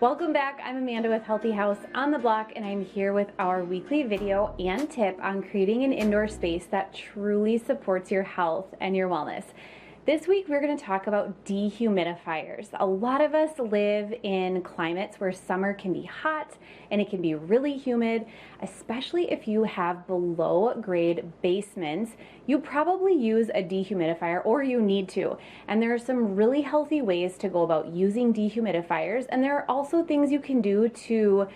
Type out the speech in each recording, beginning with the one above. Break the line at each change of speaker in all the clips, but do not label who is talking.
Welcome back. I'm Amanda with Healthy House on the Block, and I'm here with our weekly video and tip on creating an indoor space that truly supports your health and your wellness. This week we're going to talk about dehumidifiers. A lot of us live in climates where summer can be hot and it can be really humid, especially if you have below grade basements. You probably use a dehumidifier, or you need to. And there are some really healthy ways to go about using dehumidifiers, and there are also things you can do to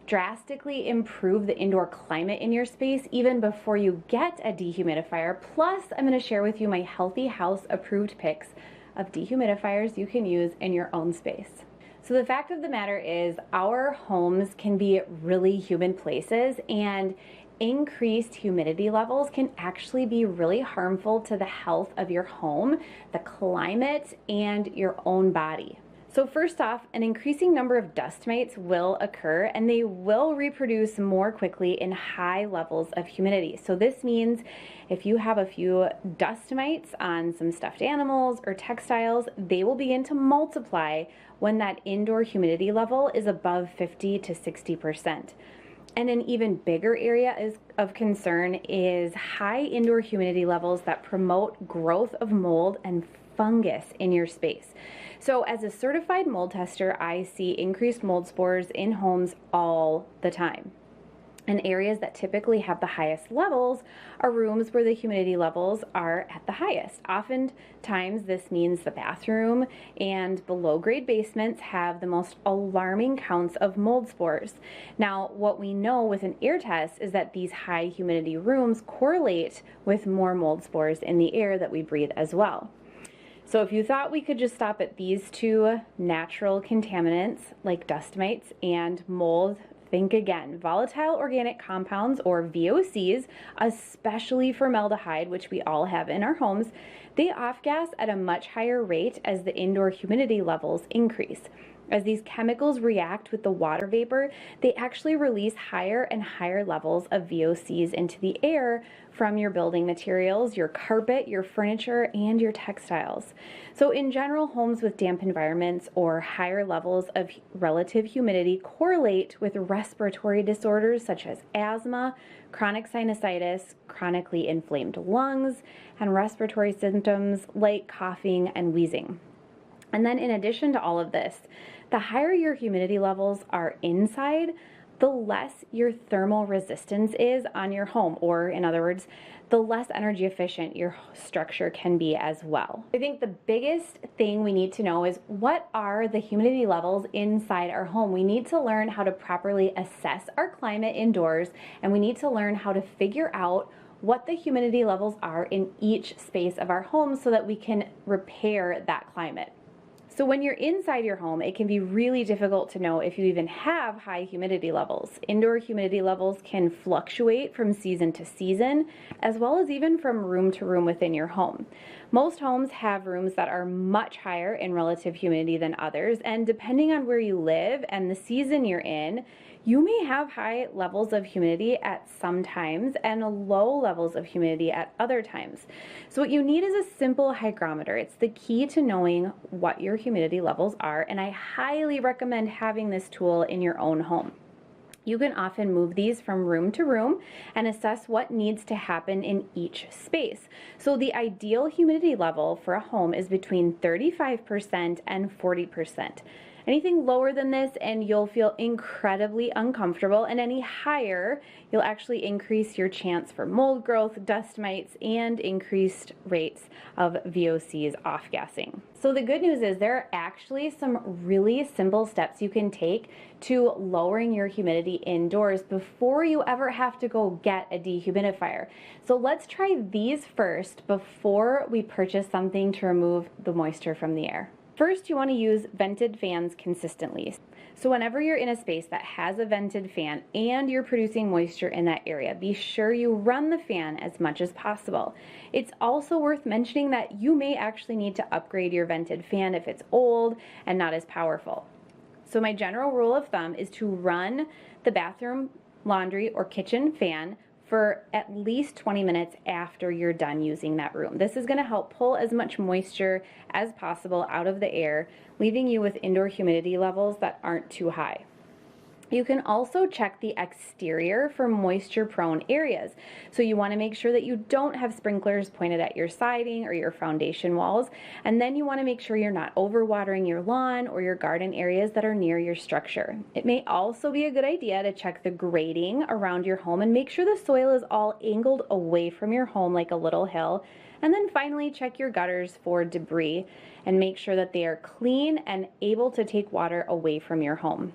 drastically improve the indoor climate in your space even before you get a dehumidifier. Plus, I'm going to share with you my Healthy House approved picks of dehumidifiers you can use in your own space. So the fact of the matter is, our homes can be really humid places, and increased humidity levels can actually be really harmful to the health of your home, the climate, and your own body. So first off, an increasing number of dust mites will occur, and they will reproduce more quickly in high levels of humidity. So this means if you have a few dust mites on some stuffed animals or textiles, they will begin to multiply when that indoor humidity level is above 50 to 60%. And an even bigger area of concern is high indoor humidity levels that promote growth of mold and fungus in your space. So as a certified mold tester, I see increased mold spores in homes all the time. And areas that typically have the highest levels are rooms where the humidity levels are at the highest. Oftentimes this means the bathroom and below grade basements have the most alarming counts of mold spores. Now, what we know with an air test is that these high humidity rooms correlate with more mold spores in the air that we breathe as well. So if you thought we could just stop at these two natural contaminants like dust mites and mold, think again. Volatile organic compounds, or VOCs, especially formaldehyde, which we all have in our homes, they off-gas at a much higher rate as the indoor humidity levels increase. As these chemicals react with the water vapor, they actually release higher and higher levels of VOCs into the air from your building materials, your carpet, your furniture, and your textiles. So in general, homes with damp environments or higher levels of relative humidity correlate with respiratory disorders such as asthma, chronic sinusitis, chronically inflamed lungs, and respiratory symptoms like coughing and wheezing. And then in addition to all of this, the higher your humidity levels are inside, the less your thermal resistance is on your home, or in other words, the less energy efficient your structure can be as well. I think the biggest thing we need to know is, what are the humidity levels inside our home? We need to learn how to properly assess our climate indoors, and we need to learn how to figure out what the humidity levels are in each space of our home so that we can repair that climate. So when you're inside your home, it can be really difficult to know if you even have high humidity levels. Indoor humidity levels can fluctuate from season to season, as well as even from room to room within your home. Most homes have rooms that are much higher in relative humidity than others, and depending on where you live and the season you're in, you may have high levels of humidity at some times and low levels of humidity at other times. So what you need is a simple hygrometer. It's the key to knowing what your humidity levels are, and I highly recommend having this tool in your own home. You can often move these from room to room and assess what needs to happen in each space. So the ideal humidity level for a home is between 35% and 40%. Anything lower than this and you'll feel incredibly uncomfortable, and any higher, you'll actually increase your chance for mold growth, dust mites, and increased rates of VOCs off-gassing. So the good news is there are actually some really simple steps you can take to lowering your humidity indoors before you ever have to go get a dehumidifier. So let's try these first before we purchase something to remove the moisture from the air. First, you want to use vented fans consistently. So whenever you're in a space that has a vented fan and you're producing moisture in that area, be sure you run the fan as much as possible. It's also worth mentioning that you may actually need to upgrade your vented fan if it's old and not as powerful. So my general rule of thumb is to run the bathroom, laundry, or kitchen fan for at least 20 minutes after you're done using that room. This is going to help pull as much moisture as possible out of the air, leaving you with indoor humidity levels that aren't too high. You can also check the exterior for moisture-prone areas. So you want to make sure that you don't have sprinklers pointed at your siding or your foundation walls, and then you want to make sure you're not overwatering your lawn or your garden areas that are near your structure. It may also be a good idea to check the grading around your home and make sure the soil is all angled away from your home like a little hill. And then finally, check your gutters for debris and make sure that they are clean and able to take water away from your home.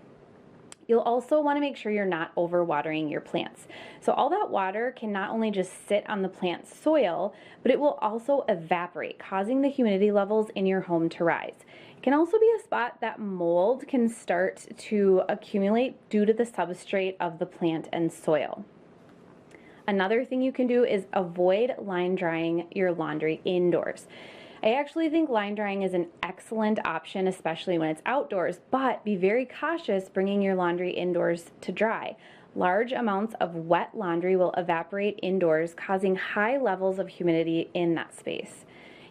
You'll also want to make sure you're not overwatering your plants. So all that water can not only just sit on the plant's soil, but it will also evaporate, causing the humidity levels in your home to rise. It can also be a spot that mold can start to accumulate due to the substrate of the plant and soil. Another thing you can do is avoid line drying your laundry indoors. I actually think line drying is an excellent option, especially when it's outdoors, but be very cautious bringing your laundry indoors to dry. Large amounts of wet laundry will evaporate indoors, causing high levels of humidity in that space.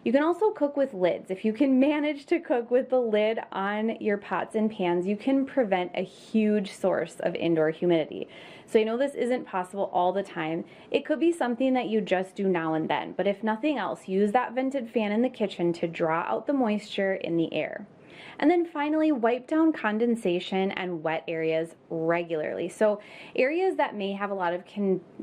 You can also cook with lids. If you can manage to cook with the lid on your pots and pans, you can prevent a huge source of indoor humidity. So I know this isn't possible all the time. It could be something that you just do now and then, but if nothing else, use that vented fan in the kitchen to draw out the moisture in the air. And then finally, wipe down condensation and wet areas regularly. So areas that may have a lot of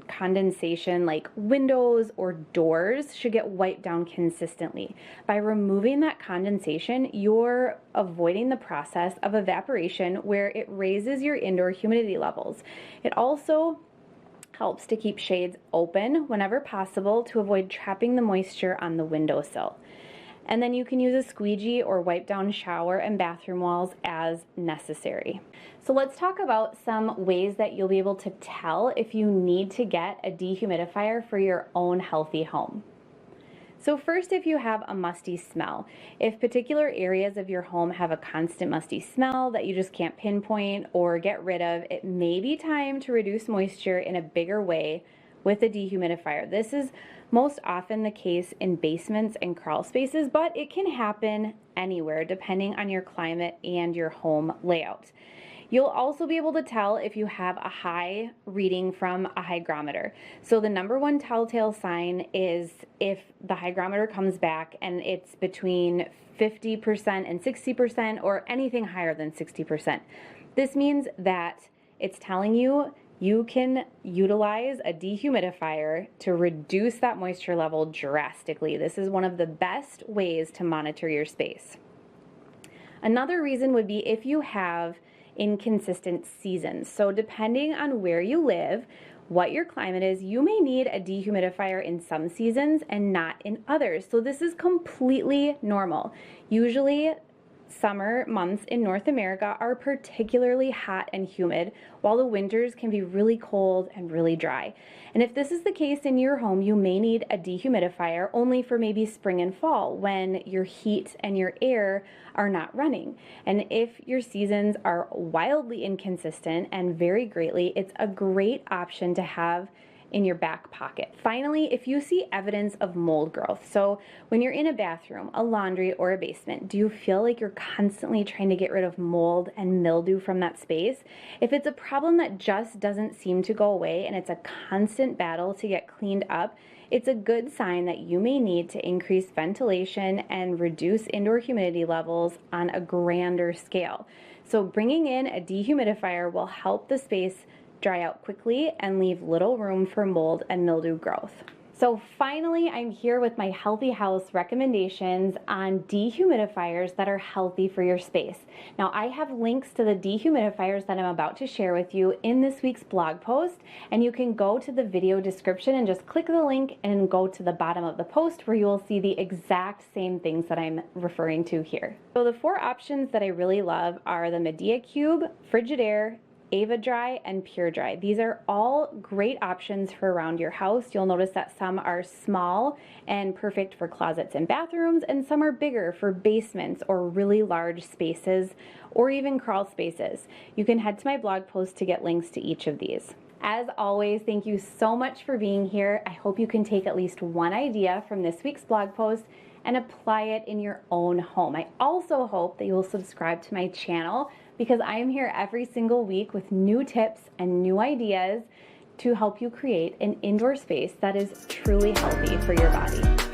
condensation, like windows or doors, should get wiped down consistently. By removing that condensation, you're avoiding the process of evaporation where it raises your indoor humidity levels. It also helps to keep shades open whenever possible to avoid trapping the moisture on the windowsill. And then you can use a squeegee or wipe down shower and bathroom walls as necessary. So let's talk about some ways that you'll be able to tell if you need to get a dehumidifier for your own healthy home. So first, if you have a musty smell, if particular areas of your home have a constant musty smell that you just can't pinpoint or get rid of, it may be time to reduce moisture in a bigger way with a dehumidifier. This is most often the case in basements and crawl spaces, but it can happen anywhere depending on your climate and your home layout. You'll also be able to tell if you have a high reading from a hygrometer. So the number one telltale sign is if the hygrometer comes back and it's between 50% and 60% or anything higher than 60%. This means that it's telling you you can utilize a dehumidifier to reduce that moisture level drastically. This is one of the best ways to monitor your space. Another reason would be if you have inconsistent seasons. So depending on where you live, what your climate is, you may need a dehumidifier in some seasons and not in others. So this is completely normal. Usually summer months in North America are particularly hot and humid, while the winters can be really cold and really dry. And if this is the case in your home, you may need a dehumidifier only for maybe spring and fall when your heat and your air are not running. And if your seasons are wildly inconsistent and vary greatly, it's a great option to have in your back pocket. Finally, if you see evidence of mold growth, so when you're in a bathroom, a laundry, or a basement, do you feel like you're constantly trying to get rid of mold and mildew from that space? If it's a problem that just doesn't seem to go away and it's a constant battle to get cleaned up, it's a good sign that you may need to increase ventilation and reduce indoor humidity levels on a grander scale. So bringing in a dehumidifier will help the space dry out quickly and leave little room for mold and mildew growth. So finally, I'm here with my Healthy House recommendations on dehumidifiers that are healthy for your space. Now, I have links to the dehumidifiers that I'm about to share with you in this week's blog post, and you can go to the video description and just click the link and go to the bottom of the post where you will see the exact same things that I'm referring to here. So the four options that I really love are the Medea Cube, Frigidaire, Ava Dry, and Pure Dry. These are all great options for around your house. You'll notice that some are small and perfect for closets and bathrooms, and some are bigger for basements or really large spaces or even crawl spaces. You can head to my blog post to get links to each of these. As always, thank you so much for being here. I hope you can take at least one idea from this week's blog post and apply it in your own home. I also hope that you will subscribe to my channel because I am here every single week with new tips and new ideas to help you create an indoor space that is truly healthy for your body.